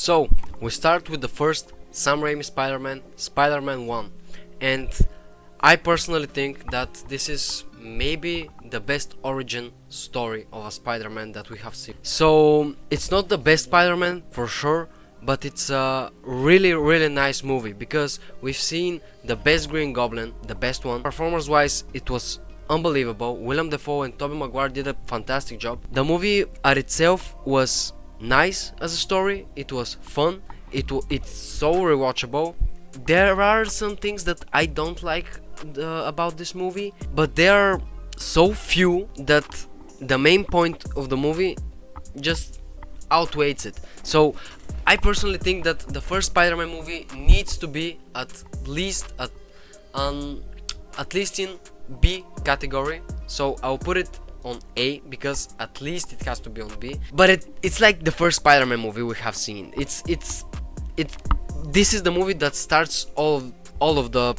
So, we start with the first Sam Raimi Spider-Man, Spider-Man 1. And I personally think that this is maybe the best origin story of a Spider-Man that we have seen. So, it's not the best Spider-Man for sure, but it's a really nice movie because we've seen the best Green Goblin, the best one. Performance wise, it was unbelievable. Willem Dafoe and Tobey Maguire did a fantastic job. The movie at itself was nice as a story. It was fun. It's so rewatchable. There are some things that I don't like about this movie, but there are so few that the main point of the movie just outweighs it. So I personally think that the first Spider-Man movie needs to be at least in B category. So I'll put it on A because at least it has to be on B. But it's like the first Spider-Man movie we have seen. This is the movie that starts all of the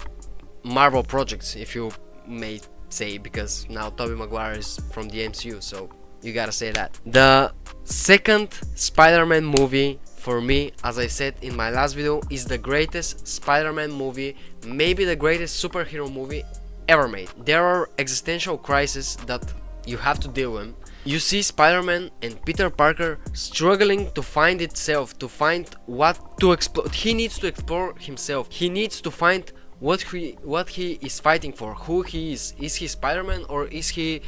Marvel projects, if you may say, because now Tobey Maguire is from the MCU, so you gotta say that. The second Spider-Man movie for me, as I said in my last video, is the greatest Spider-Man movie, maybe the greatest superhero movie ever made. There are existential crises that you have to deal with. You see Spider-Man and Peter Parker struggling to find itself, to find what to explore. He needs to explore himself. He needs to find what he is fighting for, who he is. Is he Spider-Man or is he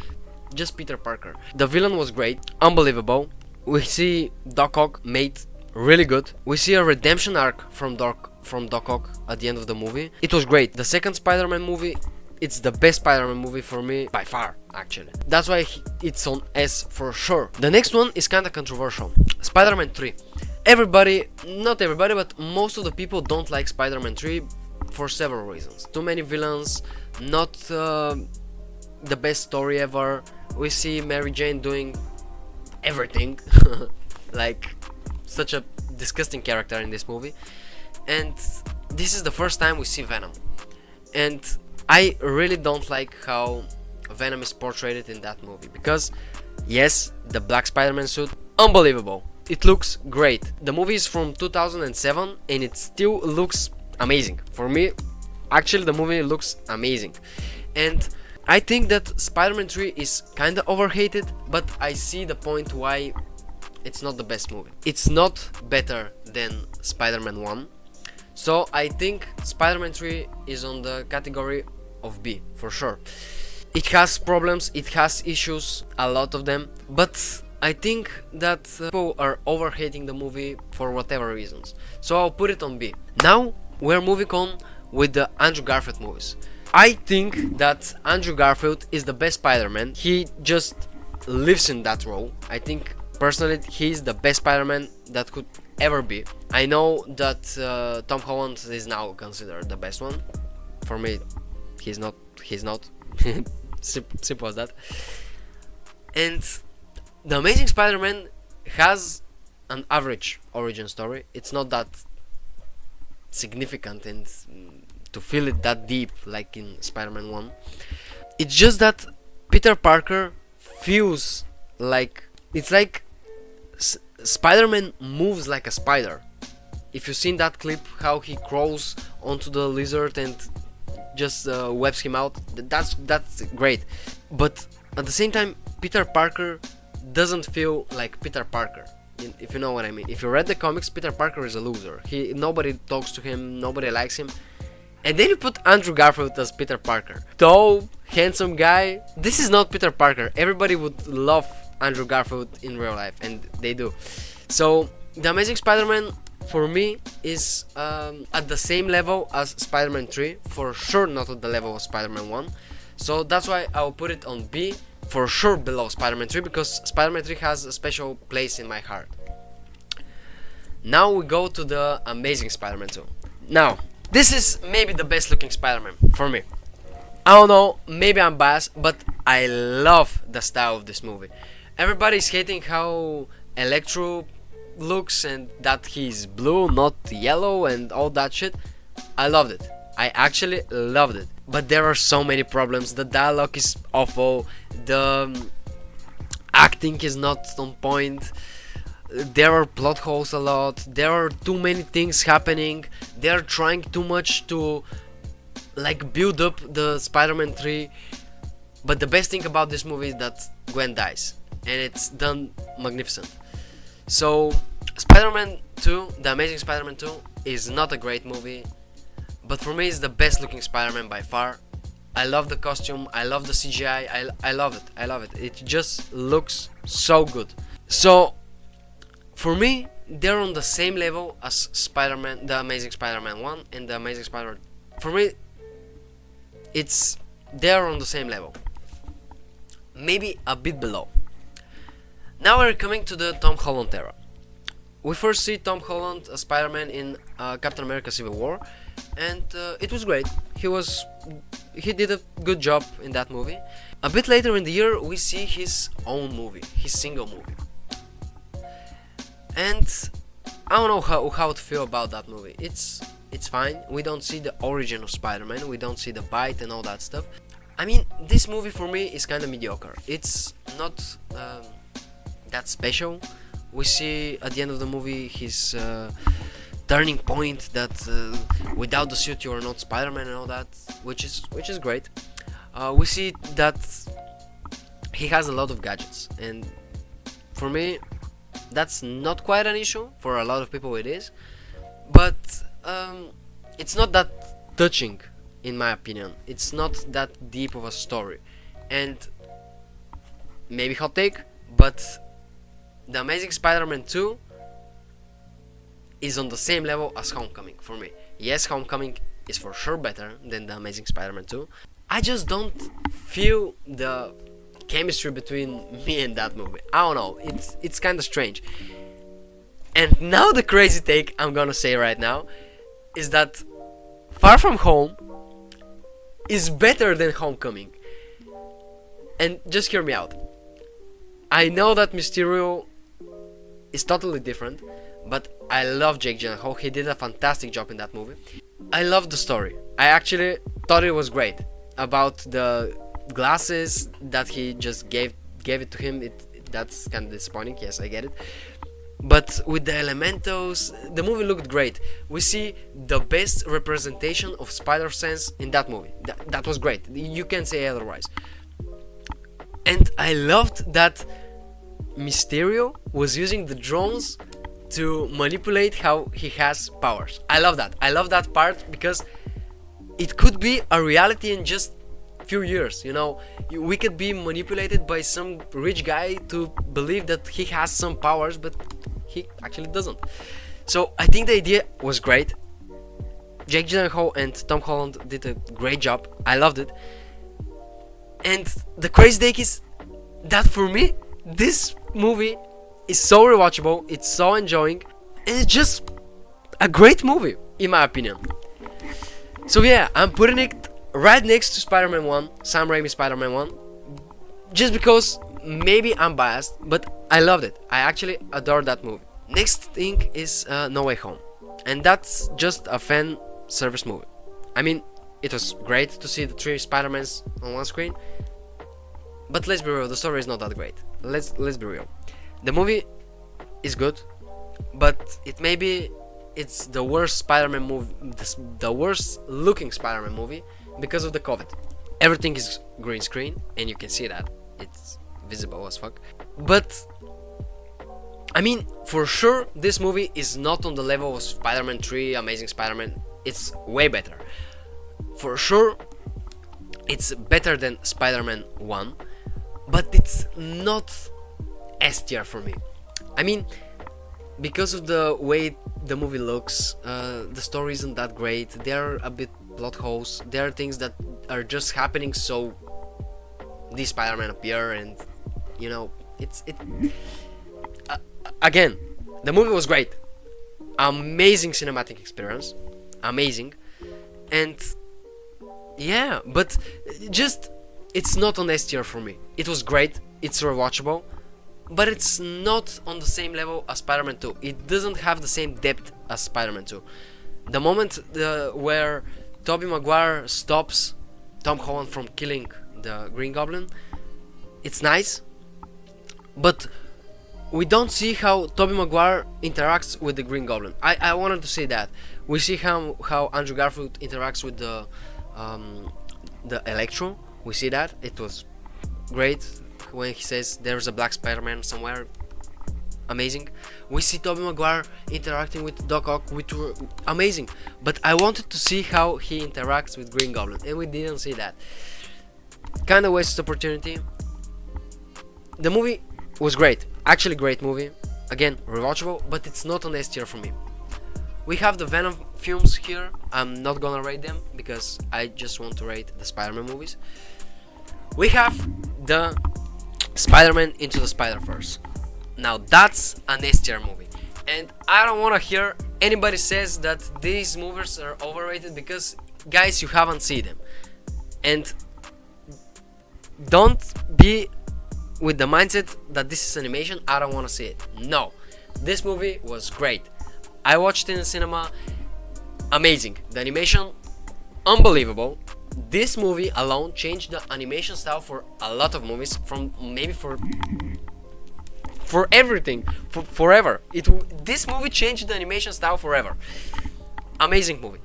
just Peter Parker? The villain was great, unbelievable. We see Doc Ock made really good. We see a redemption arc from Doc Ock at the end of the movie. It was great. The second Spider-Man movie, it's the best Spider-Man movie for me by far, actually. That's why it's on S for sure. The next one is kinda controversial. Spider-Man 3. Not everybody, but most of the people don't like Spider-Man 3 for several reasons. Too many villains, not the best story ever. We see Mary Jane doing everything. Like, such a disgusting character in this movie. And this is the first time we see Venom. And I really don't like how Venom is portrayed in that movie, because yes, the black Spider-Man suit, unbelievable. It looks great. The movie is from 2007 and it still looks amazing. For me, actually the movie looks amazing. And I think that Spider-Man 3 is kinda overhated, but I see the point why it's not the best movie. It's not better than Spider-Man 1. So I think Spider-Man 3 is on the category of B for sure. It has problems, it has issues, a lot of them, but I think that people are overhating the movie for whatever reasons. So I'll put it on B. Now we're moving on with the Andrew Garfield movies. I think that Andrew Garfield is the best Spider-Man. He just lives in that role. I think personally he's the best Spider-Man that could ever be. I know that Tom Holland is now considered the best one. For me, he's not. Simple as that. And the Amazing Spider-Man has an average origin story. It's not that significant and to feel it that deep like in Spider-Man 1. It's just that Peter Parker feels like it's like Spider-Man moves like a spider. If you've seen that clip, how he crawls onto the lizard and just webs him out, that's great. But at the same time, Peter Parker doesn't feel like Peter Parker, if you know what I mean. If you read the comics, Peter Parker is a loser. Nobody talks to him, nobody likes him. And then you put Andrew Garfield as Peter Parker. Tall, handsome guy. This is not Peter Parker. Everybody would love Andrew Garfield in real life, and they do. So The Amazing Spider-Man for me is at the same level as Spider-Man 3, for sure not at the level of Spider-Man 1. So that's why I'll put it on B, for sure below Spider-Man 3, because Spider-Man 3 has a special place in my heart. Now we go to the Amazing Spider-Man 2. Now, this is maybe the best looking Spider-Man for me. I don't know, maybe I'm biased, but I love the style of this movie. Everybody's hating how Electro looks and that he's blue, not yellow, and all that shit. I loved it. I actually loved it. But there are so many problems. The dialogue is awful. The acting is not on point. there are plot holes a lot, there are too many things happening, they're trying too much to like build up the Spider-Man 3. But the best thing about this movie is that Gwen dies, and it's done magnificent. So Spider-Man 2, The Amazing Spider-Man 2 is not a great movie, but for me it's the best looking Spider-Man by far. I love the costume, I love the CGI, I love it, I love it. It just looks so good. So for me, they're on the same level as Spider-Man, The Amazing Spider-Man 1 and The Amazing Spider-Man. For me, they're on the same level. Maybe a bit below. Now we're coming to the Tom Holland era. We first see Tom Holland as Spider-Man in Captain America Civil War, and it was great. He did a good job in that movie. A bit later in the year, we see his own movie, his single movie. And I don't know how to feel about that movie. It's fine. We don't see the origin of Spider-Man, we don't see the bite and all that stuff. I mean, this movie for me is kind of mediocre. It's not that special. We see at the end of the movie his turning point that without the suit you are not Spider-Man and all that, which is great. We see that he has a lot of gadgets, and for me that's not quite an issue. For a lot of people it is, but it's not that touching in my opinion. It's not that deep of a story, and maybe hot take, but The Amazing Spider-Man 2 is on the same level as Homecoming for me. Yes, Homecoming is for sure better than The Amazing Spider-Man 2. I just don't feel the chemistry between me and that movie. I don't know, it's kind of strange. And now the crazy take I'm gonna say right now is that Far From Home is better than Homecoming. And just hear me out. I know that Mysterio is totally different, but I love Jake Gyllenhaal. He did a fantastic job in that movie. I love the story. I actually thought it was great. About the glasses that he just gave it to him, that's kind of disappointing. Yes, I get it. But with the elementals, the movie looked great. We see the best representation of Spider-Sense in that movie. That was great. You can't say otherwise. And I loved that Mysterio was using the drones to manipulate how he has powers. I love that. I love that part because it could be a reality in just a few years. You know, we could be manipulated by some rich guy to believe that he has some powers, but he actually doesn't. So I think the idea was great. Jake Gyllenhaal and Tom Holland did a great job. I loved it. And the crazy take is that for me, this movie is so rewatchable, it's so enjoying, and it's just a great movie, in my opinion. So yeah, I'm putting it right next to Spider-Man 1, Sam Raimi Spider-Man 1, just because maybe I'm biased, but I loved it. I actually adore that movie. Next thing is No Way Home, and that's just a fan service movie. I mean, it was great to see the three Spider-Mans on one screen, but let's be real, the story is not that great. Let's be real. The movie is good, but it's the worst Spider-Man movie, the worst looking Spider-Man movie because of the COVID. Everything is green screen, and you can see that. It's visible as fuck. But I mean, for sure, this movie is not on the level of Spider-Man 3, Amazing Spider-Man. It's way better. For sure, it's better than Spider-Man 1, but it's not S tier for me. I mean, because of the way the movie looks, the story isn't that great. There are a bit plot holes. There are things that are just happening so these Spider-Man appear, and you know, again, the movie was great. Amazing cinematic experience. Amazing. And yeah, but just it's not on S tier for me. It was great, it's rewatchable, but it's not on the same level as Spider-Man 2. It doesn't have the same depth as Spider-Man 2. The moment where Tobey Maguire stops Tom Holland from killing the Green Goblin, it's nice, but we don't see how Tobey Maguire interacts with the Green Goblin. I wanted to say that. We see how Andrew Garfield interacts with the Electro. We see that. It was great when he says there's a black Spider-Man somewhere. Amazing. We see Tobey Maguire interacting with Doc Ock, which were amazing. But I wanted to see how he interacts with Green Goblin, and we didn't see that. Kinda wasted opportunity. The movie was great. Actually great movie. Again, rewatchable, but it's not on S tier for me. We have the Venom films here. I'm not gonna rate them because I just want to rate the Spider-Man movies. We have the Spider-Man Into the Spider-Verse. Now that's an S tier movie, and I don't wanna hear anybody says that these movies are overrated because guys, you haven't seen them. And don't be with the mindset that this is animation, I don't want to see it. No, this movie was great. I watched it in the cinema. Amazing. The animation, unbelievable. This movie alone changed the animation style for a lot of movies, from maybe for everything, for forever. This movie changed the animation style forever. Amazing movie.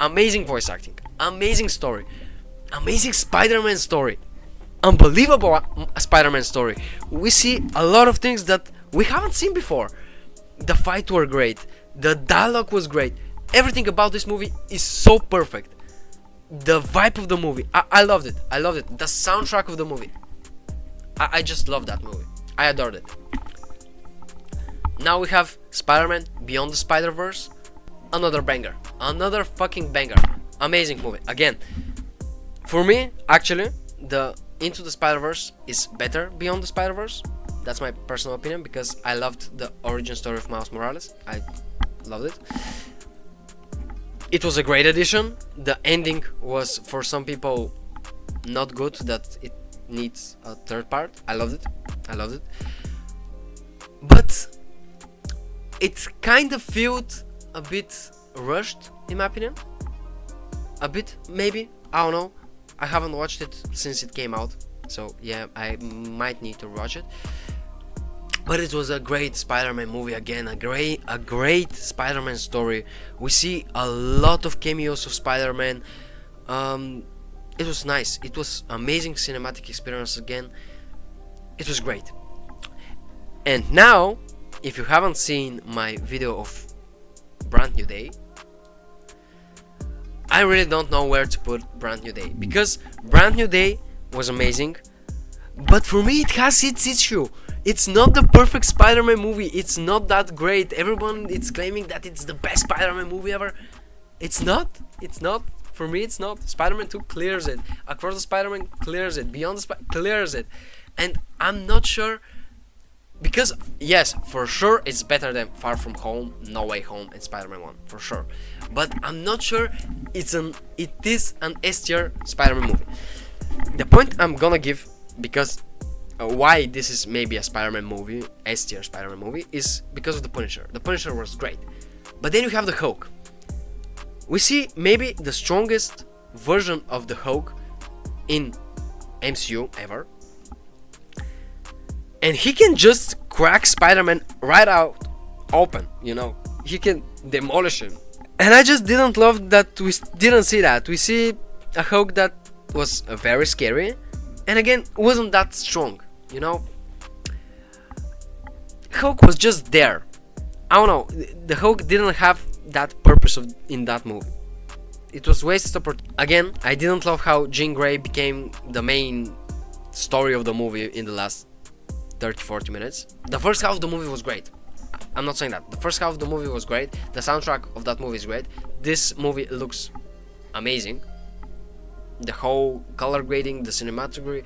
Amazing voice acting. Amazing story. Amazing Spider-Man story. Unbelievable Spider-Man story. We see a lot of things that we haven't seen before. The fight were great. The dialogue was great. Everything about this movie is so perfect. The vibe of the movie, I loved it. I loved it. The soundtrack of the movie, I just love that movie. I adored it. Now we have Spider-Man Beyond the Spider-Verse. Another banger. Another fucking banger. Amazing movie. Again, for me, actually, the Into the Spider-Verse is better Beyond the Spider-Verse. That's my personal opinion because I loved the origin story of Miles Morales. I loved it. It was a great addition. The ending was, for some people, not good, that it needs a third part. I loved it. I loved it. But it kind of felt a bit rushed, in my opinion. A bit, maybe. I don't know. I haven't watched it since it came out, so yeah, I might need to watch it. But it was a great Spider-Man movie again, a great Spider-Man story. We see a lot of cameos of Spider-Man. It was nice. It was amazing cinematic experience again. It was great. And now, if you haven't seen my video of Brand New Day, I really don't know where to put Brand New Day, because Brand New Day was amazing, but for me it has its issue. It's not the perfect Spider-Man movie. It's not that great. Everyone is claiming that it's the best Spider-Man movie ever. It's not. It's not. For me, it's not. Spider-Man 2 clears it. Across the Spider-Man clears it. Beyond the clears it. And I'm not sure, because yes, for sure it's better than Far From Home, No Way Home, and Spider-Man 1, for sure. But I'm not sure it is an S tier Spider-Man movie. The point I'm gonna give, because why this is maybe a Spider-Man movie, S tier Spider-Man movie, is because of the Punisher. The Punisher was great, but then you have the Hulk. We see maybe the strongest version of the Hulk in MCU ever, and he can just crack Spider-Man right out open. You know, he can demolish him. And I just didn't love that we didn't see that. We see a Hulk that was very scary, and again wasn't that strong. You know, Hulk was just there. I don't know. The Hulk didn't have that purpose in that movie. It was wasted opportunity. Again, I didn't love how Jean Grey became the main story of the movie in the last 30-40 minutes. The first half of the movie was great. I'm not saying that. The first half of the movie was great. The soundtrack of that movie is great. This movie looks amazing. The whole color grading, the cinematography,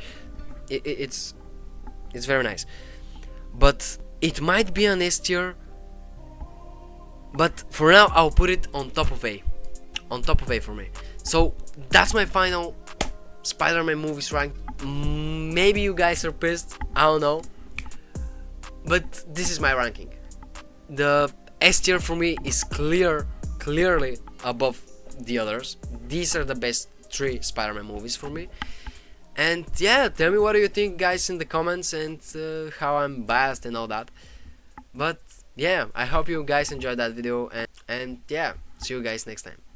it's very nice. But it might be an S tier. But for now, I'll put it on top of A. On top of A for me. So that's my final Spider-Man movies rank. Maybe you guys are pissed. I don't know. But this is my ranking. The S tier for me is clearly above the others. These are the best 3 Spider-Man movies for me. And yeah, tell me what do you think, guys, in the comments, and how I'm biased and all that. But yeah, I hope you guys enjoyed that video, and yeah, see you guys next time.